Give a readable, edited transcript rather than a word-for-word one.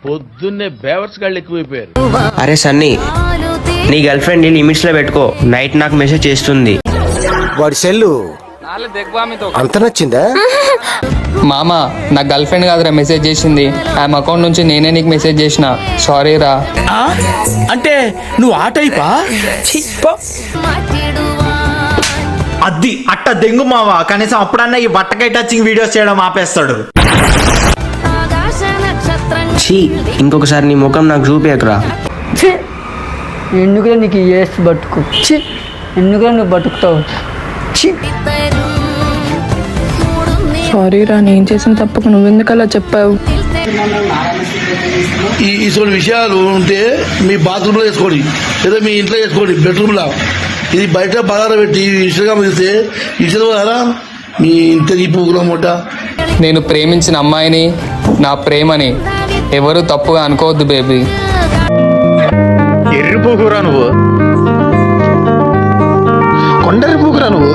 పొద్దున్నే బేవర్స్ గాళ్ళు ఎక్కువైపోయారు. అరే సన్నీ, నీ గర్ల్ ఫ్రెండ్ లిమిట్స్ లో పెట్టుకో. నైట్ నాకు మెసేజ్ చేస్తుంది. వాడి సెల్లు అంత నచ్చిందా? మామ, నా గర్ల్ ఫ్రెండ్ కాదురా మెసేజ్ చేసింది. ఆమె అకౌంట్ నుంచి నేనే నీకు మెసేజ్ చేసిన. సారీ రా. అంటే నువ్వు ఆ టైపా? అది అట్ట దెంగు మావా. కనీసం అప్పుడన్నా ఈ బట్టకై టచింగ్ వీడియోస్ చేయడం ఆపేస్తాడు. ఛీ, ఇంకొకసారి నీ ముఖం నాకు చూపేయకురా. ఎందుకురా నీకు ఏసి బతుకు? ఎందుకురా నువ్వు బతుకుతావు? సారీ రా, నేను చేసిన తప్పకు నువ్వెందుకు అలా చెప్పావు? ఇటువంటి విషయాలు ఉంటే మీ బాత్రూంలో వేసుకోండి, లేదా మీ ఇంట్లో వేసుకోండి, బెడ్రూమ్లో. ఇది బయట బలార పెట్టి ఇన్స్టాగ్రామ్ చేస్తే ఇన్స్టా కదా మీ ఇంత ఈ పూకుల మూట. నేను ప్రేమించిన అమ్మాయిని, నా ప్రేమని ఎవరు తప్పుగా అనుకోవద్దు బేబీ. ఎర్రి పూకురా నువ్వు, కొండరి పూకురా నువ్వు.